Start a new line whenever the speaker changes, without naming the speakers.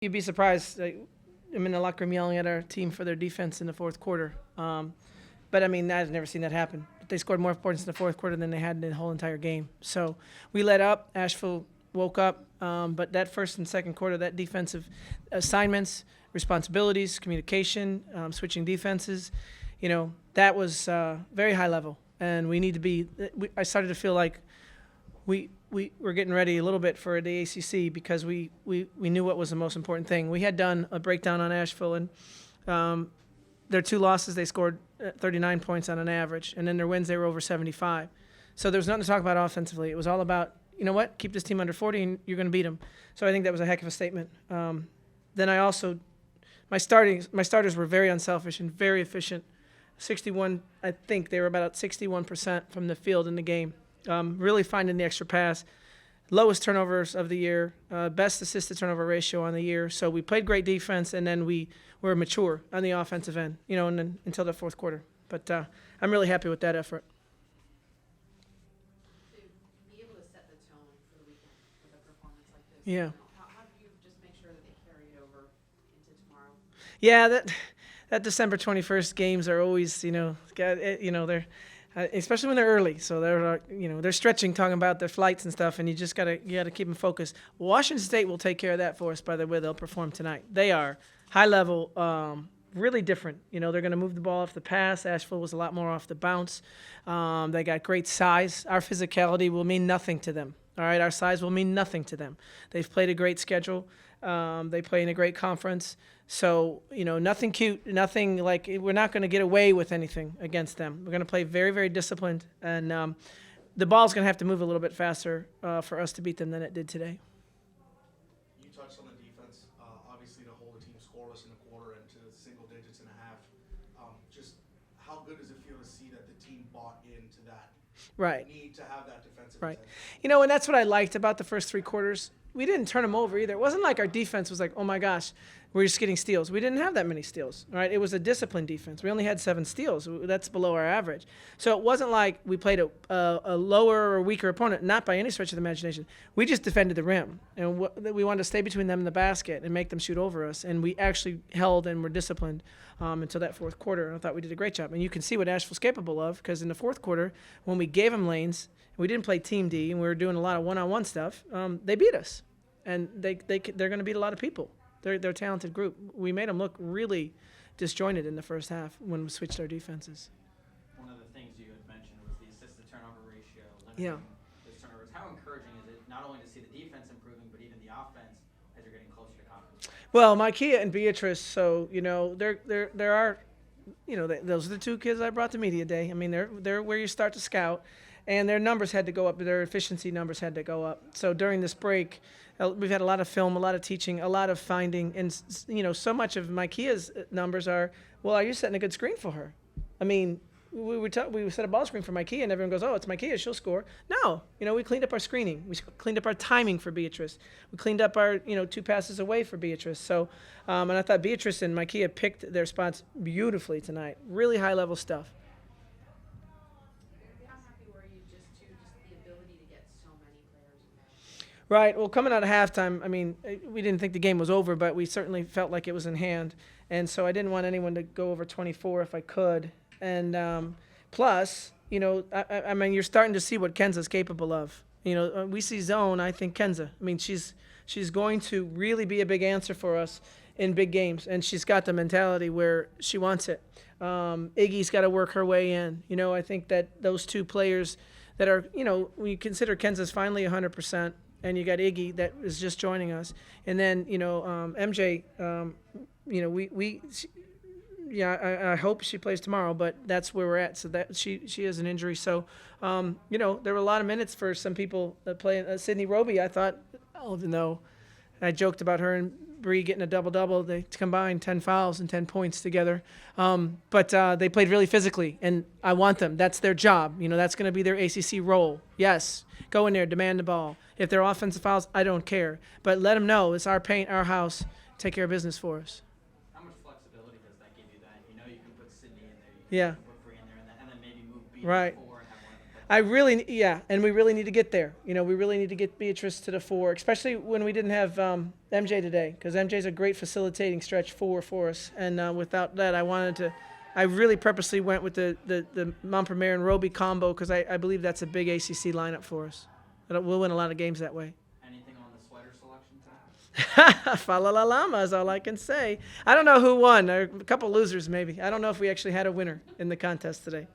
You'd be surprised. I'm in the locker room yelling at our team for their defense in the fourth quarter. But I mean, I've never seen that happen. They scored more points in the fourth quarter than they had in the whole entire game. So we let up. Asheville woke up. But that first and second quarter, that defensive assignments, responsibilities, communication, switching defenses, that was very high level. And we need to be. I started to feel like we were getting ready a little bit for the ACC because we knew what was the most important thing. We had done a breakdown on Asheville, and their two losses, they scored 39 points on an average, and then their wins, they were over 75. So there was nothing to talk about offensively. It was all about, you know what, keep this team under 40, and you're going to beat them. So I think that was a heck of a statement. Then I also, my starters were very unselfish and very efficient. 61, I think they were about 61% from the field in the game. Really finding the extra pass, lowest turnovers of the year, best assist-to-turnover ratio on the year. So we played great defense, and then we were mature on the offensive end, and then until the fourth quarter. But I'm really happy with that effort.
To be able to set the tone for the weekend with a performance like this,
Yeah.
How do you just make sure that they carry it over into tomorrow?
Yeah, that December 21st games are always, they're especially when they're early. So they're stretching, talking about their flights and stuff, and you gotta keep them focused. Washington State will take care of that for us by the way they'll perform tonight. They are high level, really different. They're going to move the ball off the pass. Asheville was a lot more off the bounce. They got great size. Our physicality will mean nothing to them. All right, our size will mean nothing to them. They've played a great schedule. They play in a great conference. So, nothing cute, nothing like we're not going to get away with anything against them. We're going to play very, very disciplined, and the ball's going to have to move a little bit faster for us to beat them than it did today.
You touched on the defense, obviously to hold a team scoreless in a quarter and to single digits and a half. Just how good does it feel to see that the team bought into that
Right.
need to have that defensive
Right.
intensity?
And that's what I liked about the first three quarters. We didn't turn them over either. It wasn't like our defense was like, oh my gosh, we're just getting steals. We didn't have that many steals, right? It was a disciplined defense. We only had 7 steals. That's below our average. So it wasn't like we played a lower or weaker opponent, not by any stretch of the imagination. We just defended the rim, and we wanted to stay between them and the basket and make them shoot over us. And we actually held and were disciplined until that fourth quarter. I thought we did a great job. And you can see what Asheville's capable of because in the fourth quarter, when we gave them lanes, we didn't play team D, and we were doing a lot of one-on-one stuff. They beat us, and they're going to beat a lot of people. They're a talented group. We made them look really disjointed in the first half when we switched our defenses.
One of the things you had mentioned was the assist-to-turnover ratio,
Yeah.
limiting those turnovers. How encouraging is it not only to see the defense improving, but even the offense as you're getting closer to conference?
Well, Micaiah and Beatrice, so there are, those are the two kids I brought to media day. I mean, they're where you start to scout, and their numbers had to go up. Their efficiency numbers had to go up. So during this break, we've had a lot of film, a lot of teaching, a lot of finding, and so much of Micaiah's numbers are, well, are you setting a good screen for her? I mean, we set a ball screen for Micaiah, and everyone goes, oh, it's Micaiah, she'll score. No, we cleaned up our screening. We cleaned up our timing for Beatrice. We cleaned up our, 2 passes away for Beatrice. So, and I thought Beatrice and Micaiah picked their spots beautifully tonight. Really high-level stuff.
How happy were you just the ability to get so many players involved?
Right. Well, coming out of halftime, I mean, we didn't think the game was over, but we certainly felt like it was in hand. And so I didn't want anyone to go over 24 if I could. And plus, I mean, you're starting to see what Kenza's capable of. We see zone, I think Kenza. I mean, she's going to really be a big answer for us in big games. And she's got the mentality where she wants it. Iggy's got to work her way in. I think that those two players that are, when you consider Kenza's finally 100%, and you got Iggy that is just joining us, and then MJ, I hope she plays tomorrow, but that's where we're at. So that she has an injury. So, there were a lot of minutes for some people that play. Sydney Roby, I thought, even though I joked about her and Bree getting a double-double, they combined 10 fouls and 10 points together. But they played really physically, and I want them. That's their job. That's going to be their ACC role. Yes, go in there, demand the ball. If they're offensive fouls, I don't care. But let them know it's our paint, our house. Take care of business for us.
How much flexibility does that give you that? You can put Sydney in there,
Yeah.
can put Bree in there, and then maybe move B
Right.
to 4 and have one of them.
And we really need to get there. You know, we really need to get Beatrice to the 4, especially when we didn't have MJ today, because MJ's a great facilitating stretch 4 for us. And without that, I really purposely went with the Montpellier and Roby combo because I believe that's a big ACC lineup for us. We'll win a lot of games that way.
Anything on the sweater selection tonight?
Fa la la llama is all I can say. I don't know who won. A couple losers maybe. I don't know if we actually had a winner in the contest today.